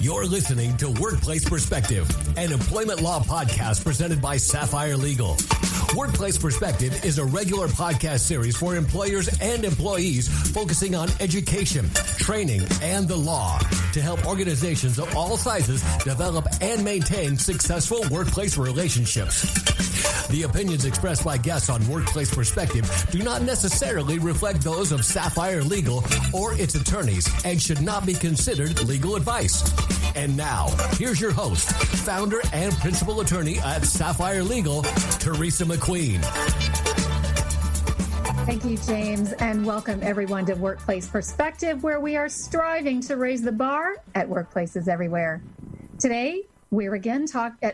You're listening to Workplace Perspective, an employment law podcast presented by Sapphire Legal. Workplace Perspective is a regular podcast series for employers and employees focusing on education, training, and the law to help organizations of all sizes develop and maintain successful workplace relationships. The opinions expressed by guests on Workplace Perspective do not necessarily reflect those of Sapphire Legal or its attorneys and should not be considered legal advice. And now, here's your host, founder and principal attorney at Sapphire Legal, Teresa McQueen. Thank you, James, and welcome everyone to Workplace Perspective, where we are striving to raise the bar at workplaces everywhere. Today, we're again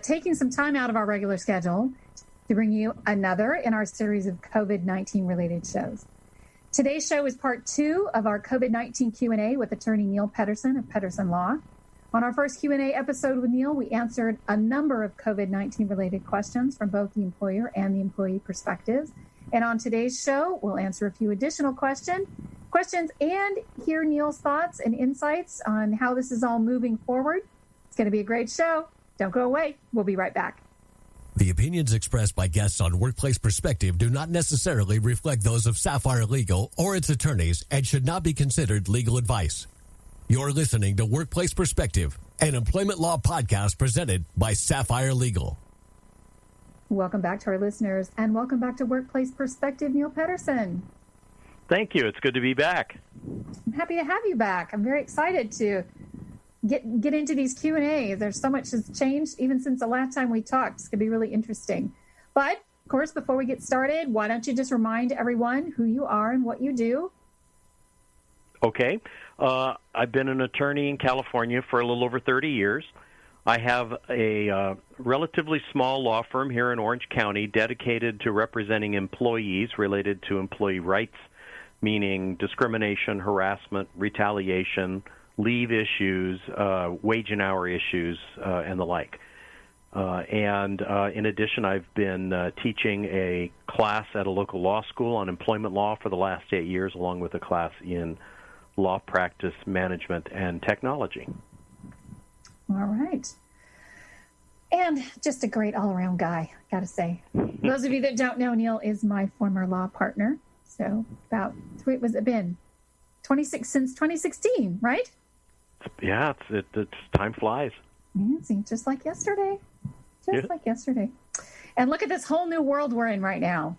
taking some time out of our regular schedule to bring you another in our series of COVID-19 related shows. Today's show is part 2 of our COVID-19 Q&A with attorney Neil Pedersen of Pedersen Law. On our first Q&A episode with Neil, we answered a number of COVID-19 related questions from both the employer and the employee perspectives. And on today's show, we'll answer a few additional questions and hear Neil's thoughts and insights on how this is all moving forward. It's going to be a great show. Don't go away. We'll be right back. The opinions expressed by guests on Workplace Perspective do not necessarily reflect those of Sapphire Legal or its attorneys and should not be considered legal advice. You're listening to Workplace Perspective, an employment law podcast presented by Sapphire Legal. Welcome back to our listeners, and welcome back to Workplace Perspective, Neil Pedersen. Thank you. It's good to be back. I'm happy to have you back. I'm very excited to get into these Q&A. There's so much has changed even since the last time we talked. It's going to be really interesting. But, of course, before we get started, why don't you just remind everyone who you are and what you do? Okay. I've been an attorney in California for a little over 30 years. I have a relatively small law firm here in Orange County dedicated to representing employees related to employee rights, meaning discrimination, harassment, retaliation, leave issues, wage and hour issues, and the like. And in addition, I've been teaching a class at a local law school on employment law for the last 8 years, along with a class in law practice management and technology. All right. And just a great all-around guy, got to say. Those of you that don't know, Neil is my former law partner. So about since 2016, right? Yeah, it's time flies. It seems just like yesterday. Like yesterday. And look at this whole new world we're in right now.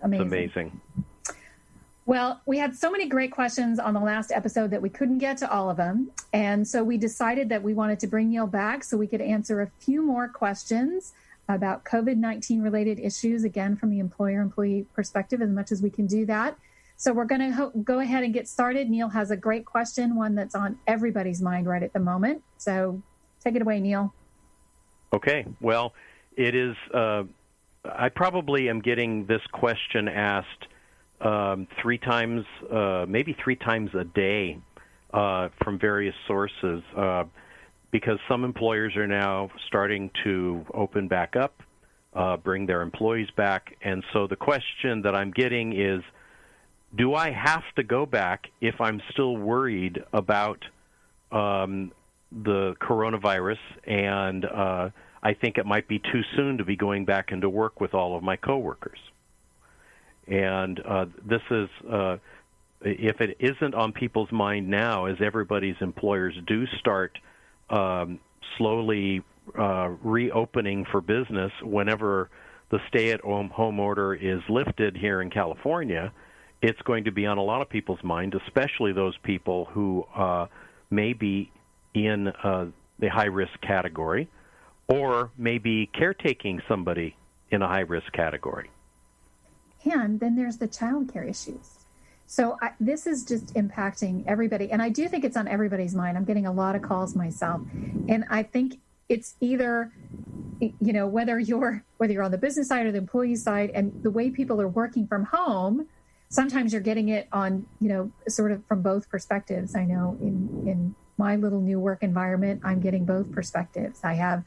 Amazing. It's amazing. Well, we had so many great questions on the last episode that we couldn't get to all of them. And so we decided that we wanted to bring Neil back so we could answer a few more questions about COVID-19 related issues, again, from the employer-employee perspective, as much as we can do that. So we're going to go ahead and get started. Neil has a great question, one that's on everybody's mind right at the moment. So take it away, Neil. Okay. Well, it is, I probably am getting this question asked maybe three times a day from various sources because some employers are now starting to open back up, bring their employees back. And so the question that I'm getting is, do I have to go back if I'm still worried about the coronavirus and I think it might be too soon to be going back into work with all of my coworkers? And this is, if it isn't on people's mind now, as everybody's employers do start slowly reopening for business whenever the stay-at-home order is lifted here in California, it's going to be on a lot of people's mind, especially those people who may be in the high-risk category or may be caretaking somebody in a high-risk category. And then there's the child care issues. So this is just impacting everybody. And I do think it's on everybody's mind. I'm getting a lot of calls myself. And I think it's either, whether you're on the business side or the employee side, and the way people are working from home, sometimes you're getting it on, sort of from both perspectives. I know in my little new work environment, I'm getting both perspectives. I have,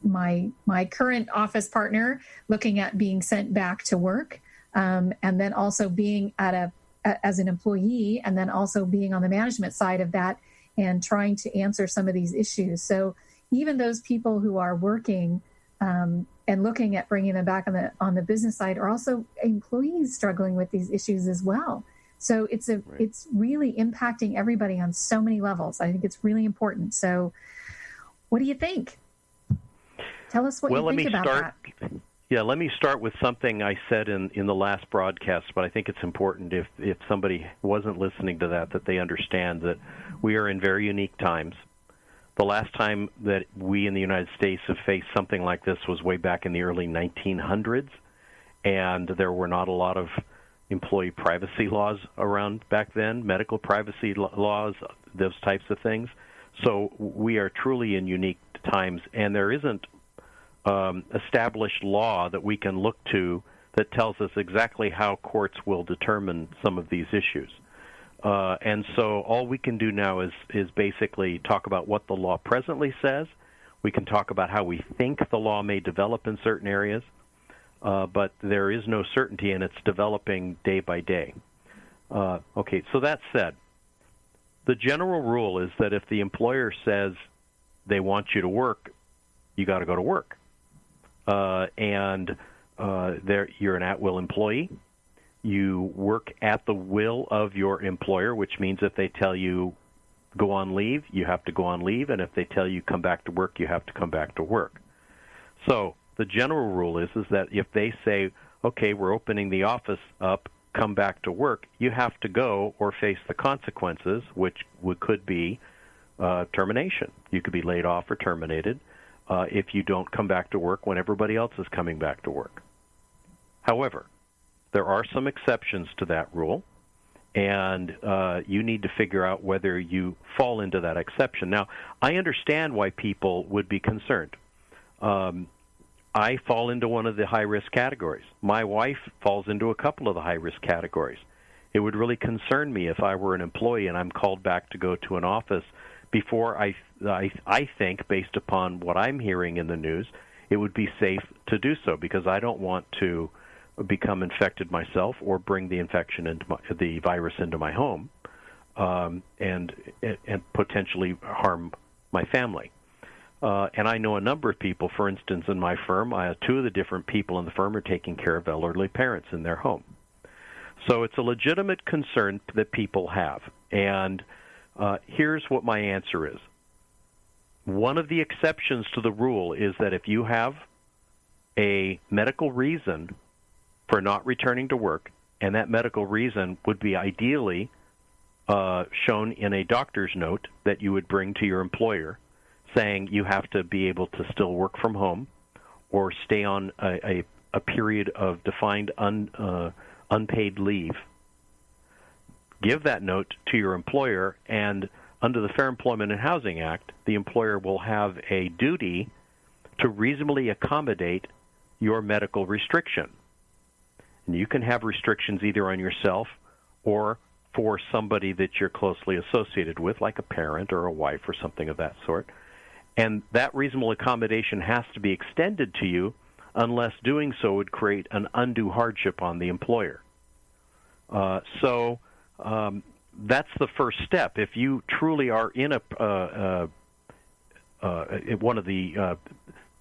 my current office partner looking at being sent back to work, and then also being as an employee, and then also being on the management side of that and trying to answer some of these issues. So even those people who are working and looking at bringing them back on the business side are also employees struggling with these issues as well. So it's really impacting everybody on so many levels. I think it's really important. So what do you think? Tell us what you think about that. Yeah, let me start with something I said in the last broadcast, but I think it's important if somebody wasn't listening to that they understand that we are in very unique times. The last time that we in the United States have faced something like this was way back in the early 1900s, and there were not a lot of employee privacy laws around back then, medical privacy laws, those types of things. So we are truly in unique times, and there isn't established law that we can look to that tells us exactly how courts will determine some of these issues. And so all we can do now is basically talk about what the law presently says. We can talk about how we think the law may develop in certain areas, but there is no certainty, and it's developing day by day. Okay, so that said, the general rule is that if the employer says they want you to work, you got to go to work. You're an at-will employee. You work at the will of your employer, which means if they tell you go on leave, you have to go on leave, and if they tell you come back to work, you have to come back to work. So the general rule is that if they say, okay, we're opening the office up, come back to work, you have to go or face the consequences, which could be termination. You could be laid off or terminated if you don't come back to work when everybody else is coming back to work. However, there are some exceptions to that rule, and you need to figure out whether you fall into that exception. Now, I understand why people would be concerned. I fall into one of the high-risk categories. My wife falls into a couple of the high-risk categories. It would really concern me if I were an employee and I'm called back to go to an office before I think, based upon what I'm hearing in the news, it would be safe to do so because I don't want to become infected myself or bring the infection into the virus into my home and potentially harm my family. And I know a number of people, for instance, in my firm, two of the different people in the firm are taking care of elderly parents in their home. So it's a legitimate concern that people have. And here's what my answer is. One of the exceptions to the rule is that if you have a medical reason for not returning to work, and that medical reason would be ideally shown in a doctor's note that you would bring to your employer, saying you have to be able to still work from home or stay on a period of defined unpaid leave. Give that note to your employer, and under the Fair Employment and Housing Act, the employer will have a duty to reasonably accommodate your medical restriction. And you can have restrictions either on yourself or for somebody that you're closely associated with, like a parent or a wife or something of that sort. And that reasonable accommodation has to be extended to you unless doing so would create an undue hardship on the employer. So that's the first step. If you truly are in one of the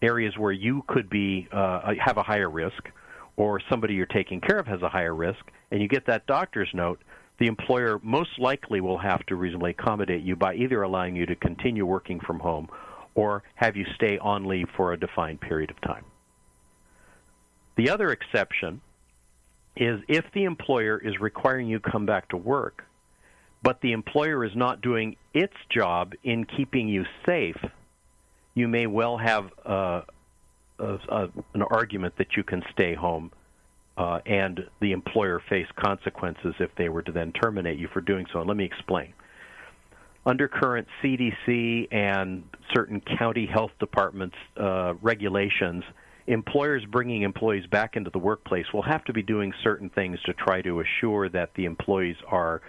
areas where you could be have a higher risk, or somebody you're taking care of has a higher risk, and you get that doctor's note, the employer most likely will have to reasonably accommodate you by either allowing you to continue working from home or have you stay on leave for a defined period of time. The other exception is if the employer is requiring you come back to work, but the employer is not doing its job in keeping you safe, you may well have an argument that you can stay home and the employer face consequences if they were to then terminate you for doing so. And let me explain. Under current CDC and certain county health departments regulations, employers bringing employees back into the workplace will have to be doing certain things to try to assure that the employees are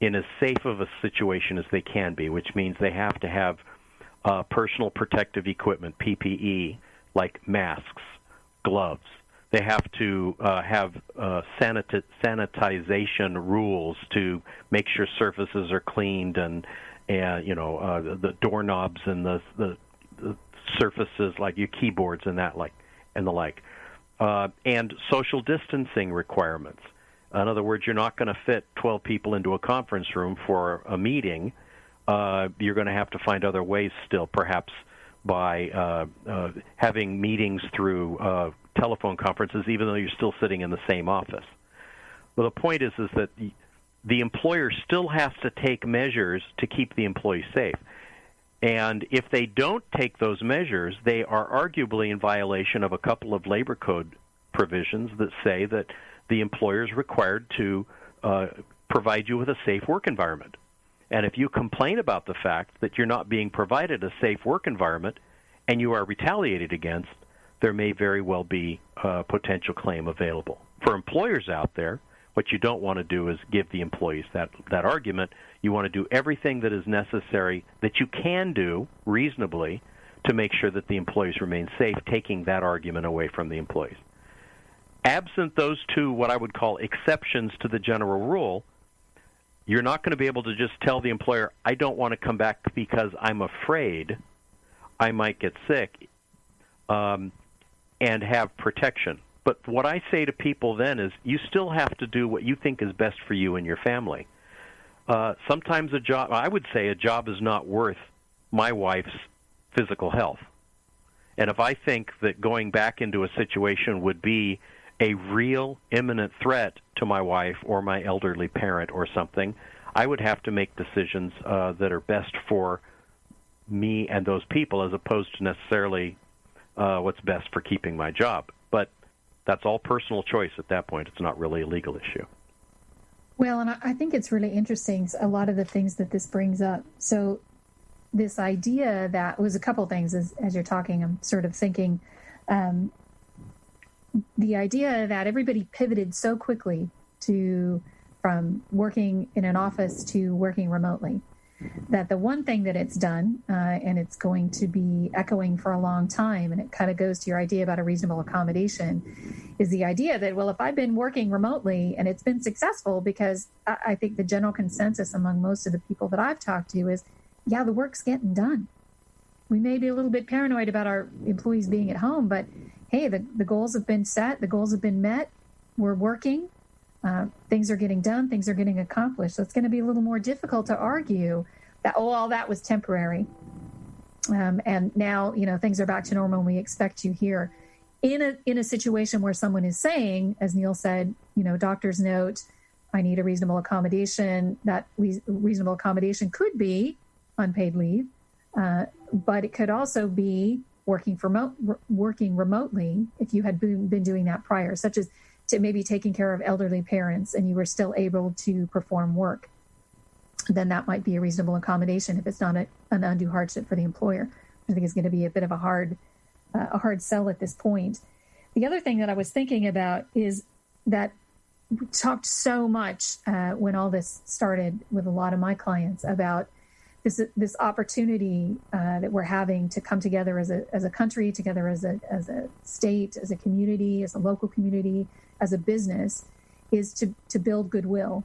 in as safe of a situation as they can be, which means they have to have personal protective equipment, PPE, like masks, gloves. They have to have sanitization rules to make sure surfaces are cleaned and and the doorknobs and the surfaces like your keyboards and the like, and social distancing requirements. In other words, you're not going to fit 12 people into a conference room for a meeting. You're going to have to find other ways still, perhaps by having meetings through telephone conferences, even though you're still sitting in the same office. Well, the point is that the employer still has to take measures to keep the employee safe. And if they don't take those measures, they are arguably in violation of a couple of labor code provisions that say that the employer is required to provide you with a safe work environment. And if you complain about the fact that you're not being provided a safe work environment and you are retaliated against, there may very well be a potential claim available. For employers out there, what you don't want to do is give the employees that argument. You want to do everything that is necessary that you can do reasonably to make sure that the employees remain safe, taking that argument away from the employees. Absent those two, what I would call exceptions to the general rule, you're not going to be able to just tell the employer, I don't want to come back because I'm afraid I might get sick, and have protection. But what I say to people then is you still have to do what you think is best for you and your family. Sometimes I would say a job is not worth my wife's physical health. And if I think that going back into a situation would be a real imminent threat to my wife or my elderly parent or something, I would have to make decisions that are best for me and those people as opposed to necessarily what's best for keeping my job. But that's all personal choice at that point. It's not really a legal issue. Well, and I think it's really interesting, a lot of the things that this brings up. So this idea that was a couple things as you're talking, I'm sort of thinking, the idea that everybody pivoted so quickly from working in an office to working remotely, that the one thing that it's done, and it's going to be echoing for a long time, and it kind of goes to your idea about a reasonable accommodation, is the idea that, well, if I've been working remotely and it's been successful, because I think the general consensus among most of the people that I've talked to is, yeah, the work's getting done. We may be a little bit paranoid about our employees being at home, but hey, the goals have been set, the goals have been met, we're working, things are getting done, things are getting accomplished. So it's going to be a little more difficult to argue that, all that was temporary. And now, things are back to normal and we expect you here. In a situation where someone is saying, as Neil said, doctor's note, I need a reasonable accommodation, that reasonable accommodation could be unpaid leave, but it could also be working remotely if you had been doing that prior, such as to maybe taking care of elderly parents and you were still able to perform work. Then that might be a reasonable accommodation if it's not an undue hardship for the employer. I think it's going to be a bit of a hard sell at this point. The other thing that I was thinking about is that we talked so much when all this started with a lot of my clients about this opportunity that we're having to come together as a country, together as a state, as a community, as a local community, as a business, is to build goodwill.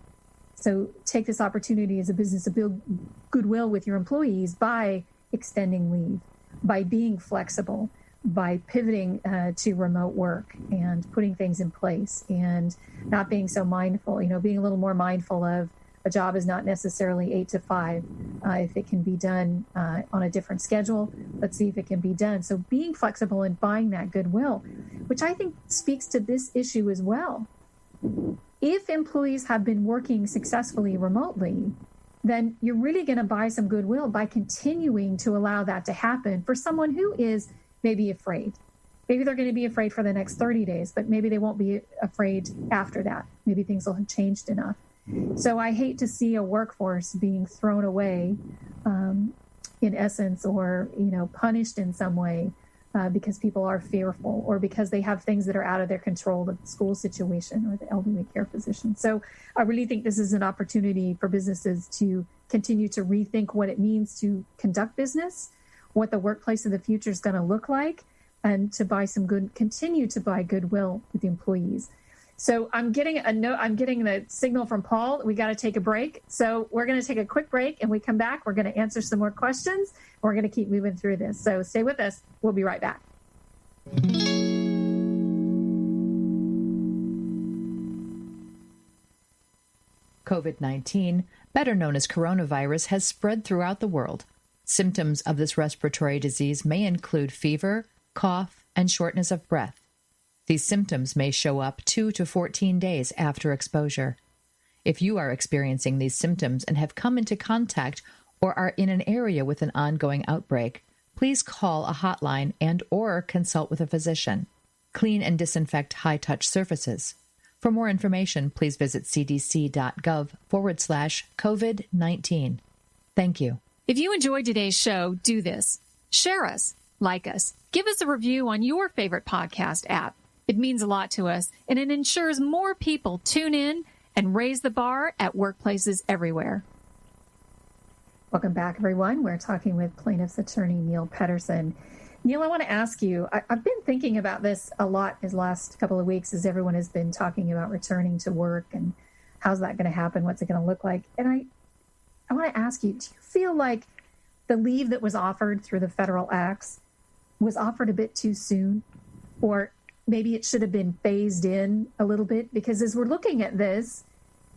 So take this opportunity as a business to build goodwill with your employees by extending leave, by being flexible, by pivoting to remote work and putting things in place and not being so mindful, being a little more mindful of a job is not necessarily 8 to 5. If it can be done on a different schedule, let's see if it can be done. So being flexible and buying that goodwill, which I think speaks to this issue as well. If employees have been working successfully remotely, then you're really going to buy some goodwill by continuing to allow that to happen for someone who is maybe afraid. Maybe they're going to be afraid for the next 30 days, but maybe they won't be afraid after that. Maybe things will have changed enough. So I hate to see a workforce being thrown away, in essence, or, punished in some way because people are fearful or because they have things that are out of their control, the school situation or the elderly care physician. So I really think this is an opportunity for businesses to continue to rethink what it means to conduct business, what the workplace of the future is going to look like, and to continue to buy goodwill with the employees. So I'm getting the signal from Paul. We got to take a break. So we're going to take a quick break, and we come back. We're going to answer some more questions. We're going to keep moving through this. So stay with us. We'll be right back. COVID-19, better known as coronavirus, has spread throughout the world. Symptoms of this respiratory disease may include fever, cough, and shortness of breath. These symptoms may show up 2 to 14 days after exposure. If you are experiencing these symptoms and have come into contact or are in an area with an ongoing outbreak, please call a hotline and/or consult with a physician. Clean and disinfect high-touch surfaces. For more information, please visit cdc.gov/COVID-19. Thank you. If you enjoyed today's show, do this. Share us, like us, give us a review on your favorite podcast app. It means a lot to us, and it ensures more people tune in and raise the bar at workplaces everywhere. Welcome back, everyone. We're talking with plaintiff's attorney Neil Pedersen. Neil, I want to ask you, I've been thinking about this a lot these last couple of weeks as everyone has been talking about returning to work and how's that going to happen, what's it going to look like. And I want to ask you, do you feel like the leave that was offered through the federal acts was offered a bit too soon? Or maybe it should have been phased in a little bit? Because as we're looking at this,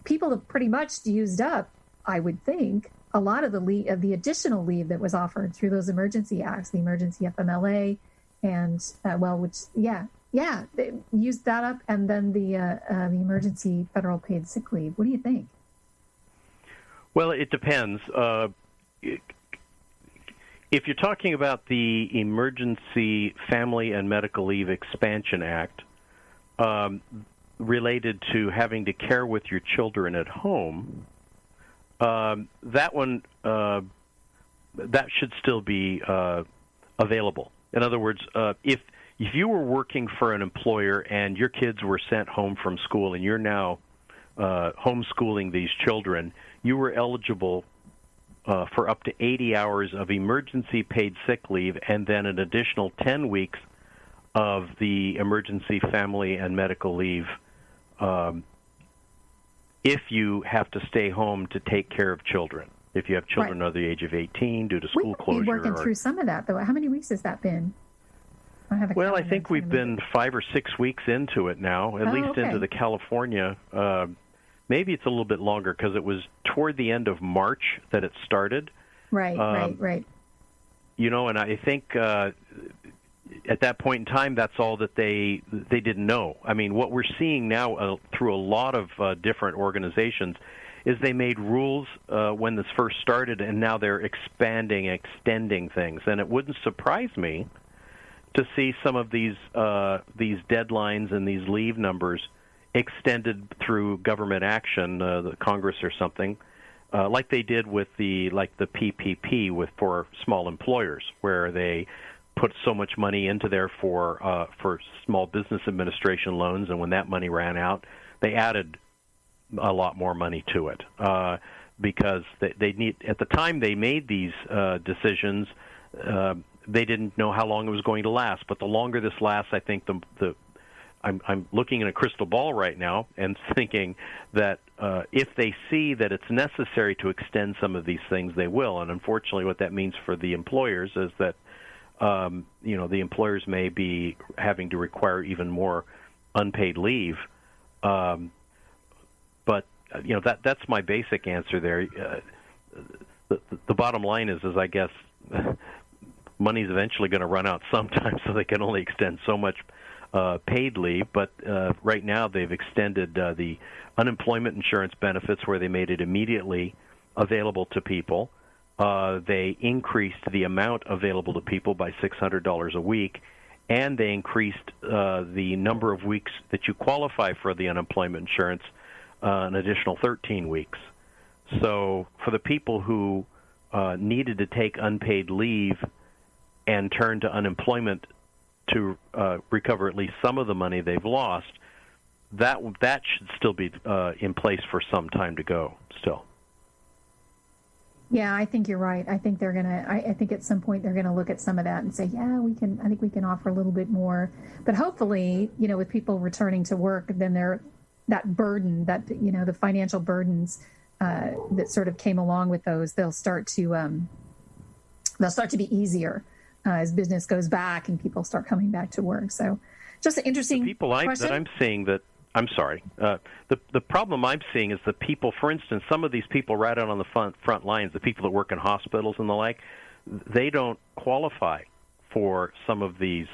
people have pretty much used up, I would think, a lot of the additional leave that was offered through those emergency acts, the emergency FMLA, and they used that up, and then the emergency federal paid sick leave. What do you think? Well, it depends. If you're talking about the Emergency Family and Medical Leave Expansion Act, related to having to care with your children at home, that one, that should still be available. In other words, if you were working for an employer and your kids were sent home from school and you're now homeschooling these children, you were eligible for up to 80 hours of emergency paid sick leave and then an additional 10 weeks of the emergency family and medical leave if you have to stay home to take care of children. If you have children Right. under the age of 18 due to school closure. We've been working through some of that, though. How many weeks has that been? Well, I think we've been 5 or 6 weeks into it now, at least into the California. Maybe it's a little bit longer because it was toward the end of March that it started. Right. You know, and I think at that point in time, that's all that they didn't know. I mean, what we're seeing now through a lot of different organizations is they made rules when this first started, and now they're expanding, extending things. And it wouldn't surprise me to see some of these deadlines and these leave numbers extended through government action, the Congress or something, like they did with the PPP for small employers, where they put so much money into there for small business administration loans, and when that money ran out, they added a lot more money to it because they need. At the time they made these decisions, they didn't know how long it was going to last. But the longer this lasts, I think I'm looking in a crystal ball right now and thinking that if they see that it's necessary to extend some of these things, they will. And unfortunately, what that means for the employers is that the employers may be having to require even more unpaid leave. But that's my basic answer there. The bottom line is I guess money's eventually going to run out sometime, so they can only extend so much paid leave. But right now they've extended the unemployment insurance benefits, where they made it immediately available to people. They increased the amount available to people by $600 a week, and they increased the number of weeks that you qualify for the unemployment insurance an additional 13 weeks. So for the people who needed to take unpaid leave and turn to unemployment to recover at least some of the money they've lost, that should still be in place for some time to go still. Yeah, I think you're right. I think they're gonna. I think at some point they're gonna look at some of that and say, yeah, we can. I think we can offer a little bit more. But hopefully, with people returning to work, then that burden, that the financial burdens that sort of came along with those, they'll start to be easier as business goes back and people start coming back to work. So, just an interesting question. That I'm seeing that. I'm sorry. The problem I'm seeing is the people, for instance, some of these people right out on the front lines, the people that work in hospitals and the like, they don't qualify for some of these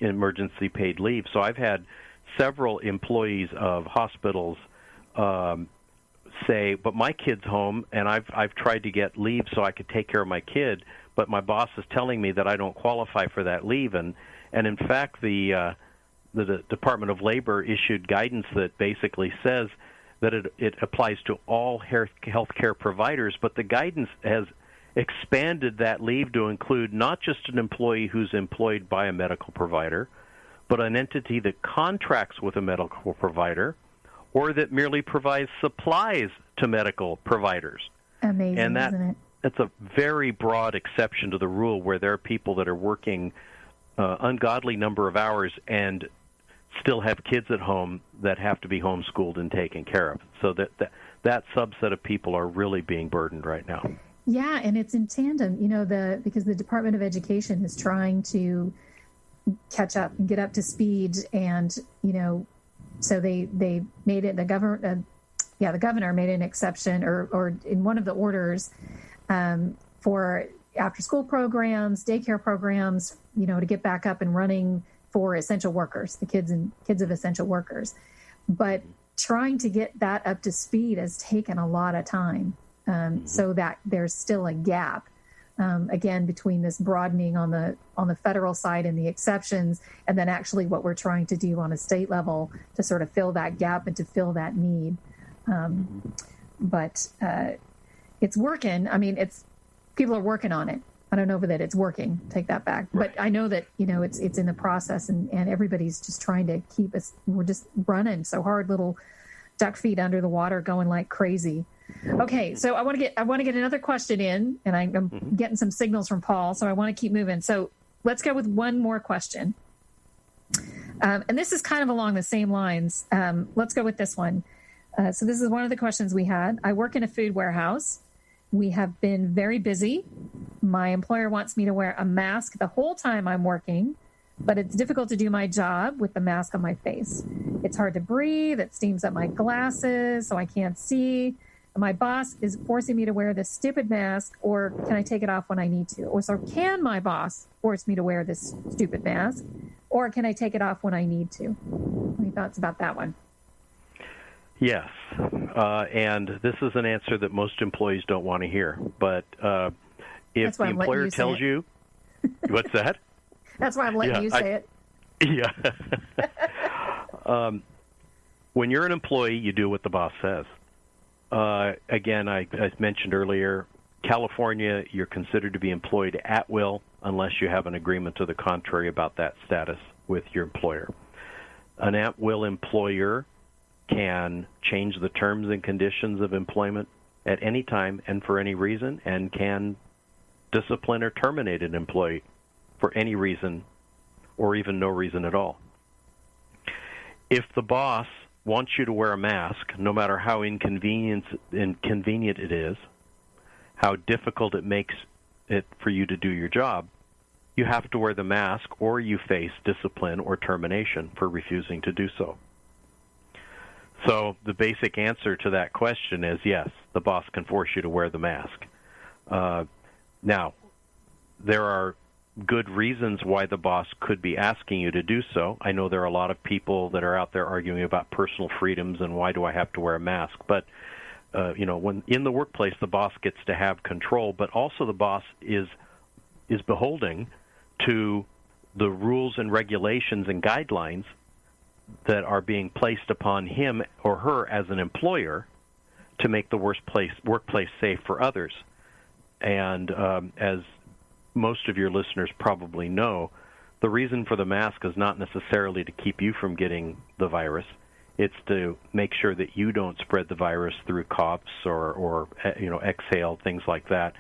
emergency paid leave. So I've had several employees of hospitals say, "But my kid's home, and I've tried to get leave so I could take care of my kid, but my boss is telling me that I don't qualify for that leave." And in fact, the Department of Labor issued guidance that basically says that it applies to all healthcare providers, but the guidance has expanded that leave to include not just an employee who's employed by a medical provider, but an entity that contracts with a medical provider or that merely provides supplies to medical providers. Amazing, and isn't it? That's a very broad exception to the rule where there are people that are working ungodly number of hours and still have kids at home that have to be homeschooled and taken care of. So that subset of people are really being burdened right now. Yeah, and it's in tandem, because the Department of Education is trying to catch up and get up to speed, and so they made it. The governor made an exception, or in one of the orders for after-school programs, daycare programs, to get back up and running for essential workers, the kids of essential workers. But trying to get that up to speed has taken a lot of time, so that there's still a gap, again, between this broadening on the federal side and the exceptions, and then actually what we're trying to do on a state level to sort of fill that gap and to fill that need. But it's working. I mean, people are working on it. I don't know that it's working. Take that back. Right. But I know that, it's in the process, and everybody's just trying to keep us. We're just running so hard, little duck feet under the water, going like crazy. Okay, so I want to get another question in, and I'm getting some signals from Paul, so I want to keep moving. So let's go with one more question. And this is kind of along the same lines. Let's go with this one. So this is one of the questions we had. I work in a food warehouse. We have been very busy. My employer wants me to wear a mask the whole time I'm working, but it's difficult to do my job with the mask on my face. It's hard to breathe. It steams up my glasses, so I can't see. My boss is forcing me to wear this stupid mask, or can I take it off when I need to? Or so can my boss force me to wear this stupid mask, or can I take it off when I need to? Any thoughts about that one? Yes, and this is an answer that most employees don't want to hear. But if the employer tells you, what's that? That's why I'm letting you say it. Yeah. When you're an employee, you do what the boss says. Again, I mentioned earlier, California, you're considered to be employed at will unless you have an agreement to the contrary about that status with your employer. An at-will employer can change the terms and conditions of employment at any time and for any reason, and can discipline or terminate an employee for any reason or even no reason at all. If the boss wants you to wear a mask, no matter how inconvenient it is, how difficult it makes it for you to do your job, you have to wear the mask, or you face discipline or termination for refusing to do so. So the basic answer to that question is yes, the boss can force you to wear the mask. Now, there are good reasons why the boss could be asking you to do so. I know there are a lot of people that are out there arguing about personal freedoms and why do I have to wear a mask. But, when in the workplace, the boss gets to have control, but also the boss is beholden to the rules and regulations and guidelines that are being placed upon him or her as an employer to make the workplace safe for others. And as most of your listeners probably know, the reason for the mask is not necessarily to keep you from getting the virus. It's to make sure that you don't spread the virus through coughs or exhale, things like that.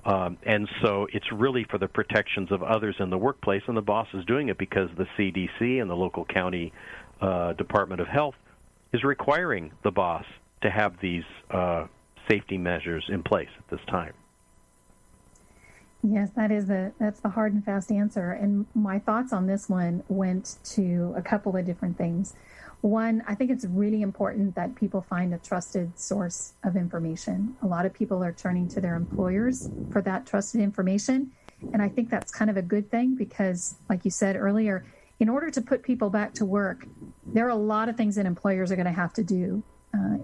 And so it's really for the protections of others in the workplace, and the boss is doing it because the CDC and the local county Department of Health is requiring the boss to have these safety measures in place at this time. Yes, that's the hard and fast answer. And my thoughts on this one went to a couple of different things. One, I think it's really important that people find a trusted source of information. A lot of people are turning to their employers for that trusted information. And I think that's kind of a good thing because, like you said earlier, in order to put people back to work, there are a lot of things that employers are going to have to do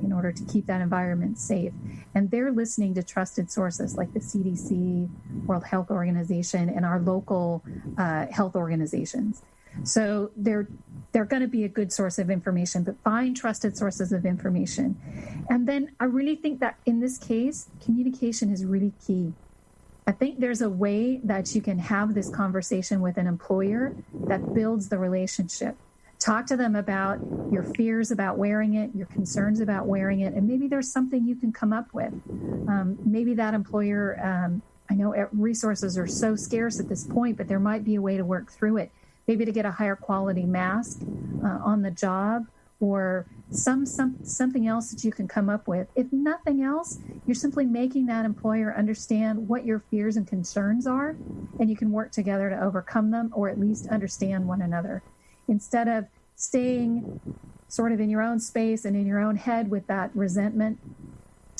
in order to keep that environment safe. And they're listening to trusted sources like the CDC, World Health Organization, and our local health organizations. So they're going to be a good source of information, but find trusted sources of information. And then I really think that in this case, communication is really key. I think there's a way that you can have this conversation with an employer that builds the relationship. Talk to them about your fears about wearing it, your concerns about wearing it, and maybe there's something you can come up with. Maybe that employer, I know resources are so scarce at this point, but there might be a way to work through it. Maybe to get a higher quality mask on the job, or something else that you can come up with. If nothing else, you're simply making that employer understand what your fears and concerns are, and you can work together to overcome them, or at least understand one another. Instead of staying sort of in your own space and in your own head with that resentment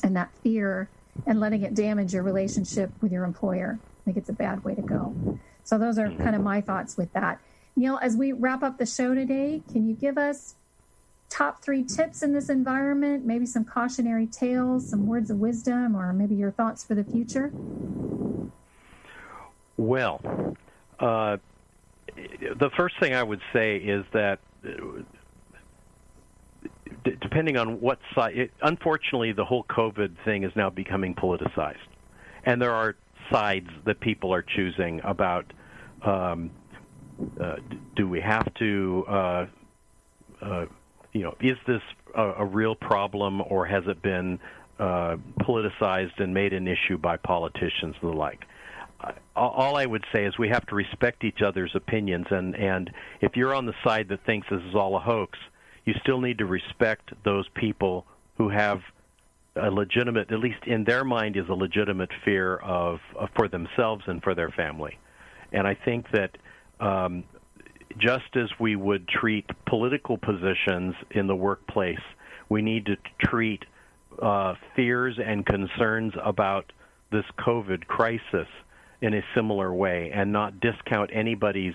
and that fear and letting it damage your relationship with your employer. I think it's a bad way to go. So those are kind of my thoughts with that. Neil, as we wrap up the show today, can you give us top 3 tips in this environment, maybe some cautionary tales, some words of wisdom, or maybe your thoughts for the future? Well, the first thing I would say is that depending on what side, unfortunately, the whole COVID thing is now becoming politicized. And there are sides that people are choosing about do we have to, is this a real problem, or has it been politicized and made an issue by politicians and the like? All I would say is we have to respect each other's opinions, and if you're on the side that thinks this is all a hoax, you still need to respect those people who have a legitimate, at least in their mind, is a legitimate fear of for themselves and for their family. And I think that just as we would treat political positions in the workplace, we need to treat fears and concerns about this COVID crisis in a similar way and not discount anybody's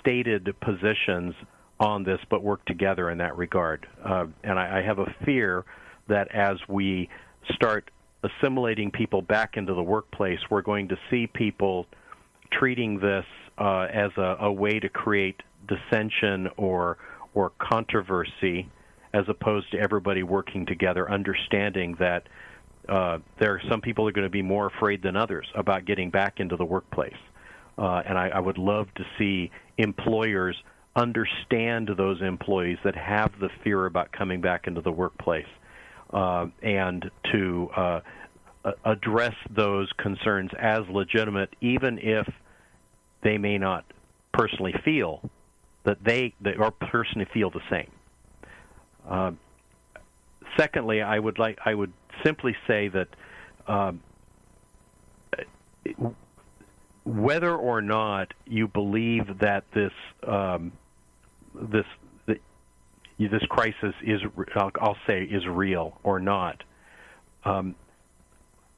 stated positions on this, but work together in that regard. And I have a fear that as we start assimilating people back into the workplace, we're going to see people treating this as a way to create dissension or controversy, as opposed to everybody working together, understanding that there are some people who are going to be more afraid than others about getting back into the workplace. And I would love to see employers understand those employees that have the fear about coming back into the workplace, and to address those concerns as legitimate, even if they may not personally feel that they or personally feel the same. Secondly, I would simply say that whether or not you believe that this crisis is, I'll say, is real or not,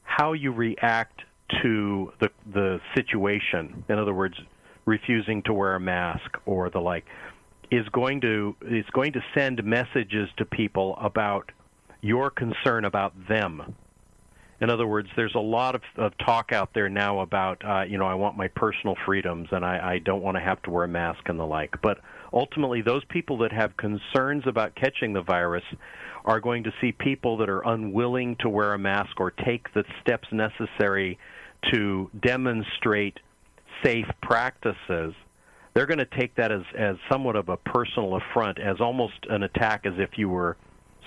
how you react to the situation, in other words, refusing to wear a mask or the like, is going to send messages to people about your concern about them. In other words, there's a lot of talk out there now about, I want my personal freedoms and I don't want to have to wear a mask and the like. But ultimately, those people that have concerns about catching the virus are going to see people that are unwilling to wear a mask or take the steps necessary to demonstrate safe practices they're going to take that as somewhat of a personal affront, as almost an attack, as if you were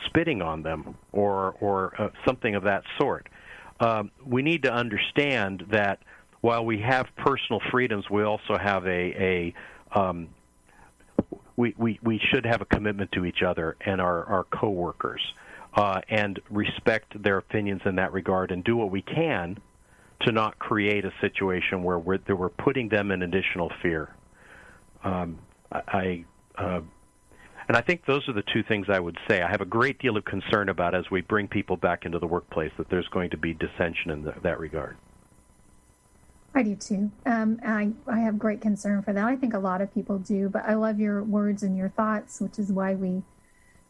spitting on them or something of that sort. We need to understand that while we have personal freedoms, we also have we should have a commitment to each other and our coworkers, and respect their opinions in that regard, and do what we can to not create a situation where we're putting them in additional fear. And I think those are the two things I would say. I have a great deal of concern about, as we bring people back into the workplace, that there's going to be dissension in that regard. I do too. I have great concern for that. I think a lot of people do, but I love your words and your thoughts, which is why we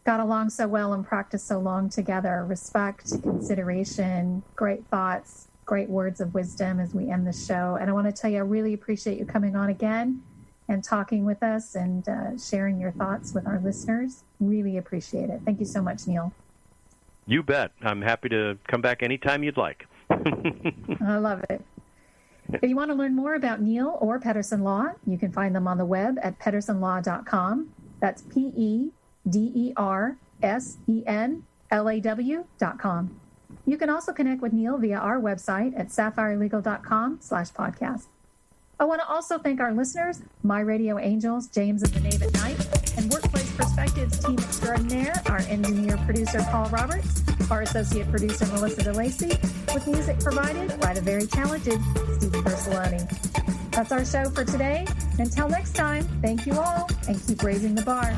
got along so well and practiced so long together. Respect, consideration, great thoughts, great words of wisdom as we end the show. And I want to tell you, I really appreciate you coming on again and talking with us and sharing your thoughts with our listeners. Really appreciate it. Thank you so much, Neil. You bet. I'm happy to come back anytime you'd like. I love it. If you want to learn more about Neil or Pedersen Law, you can find them on the web at pedersenlaw.com. That's PEDERSENLAW.com. You can also connect with Neil via our website at sapphirelegal.com/podcast. I want to also thank our listeners, My Radio Angels, James and the Knave at Night, and Workplace Perspectives team extraordinaire, our engineer-producer Paul Roberts, our associate producer Melissa DeLacy, with music provided by the very talented Steve Bersoloni. That's our show for today. Until next time, thank you all, and keep raising the bar.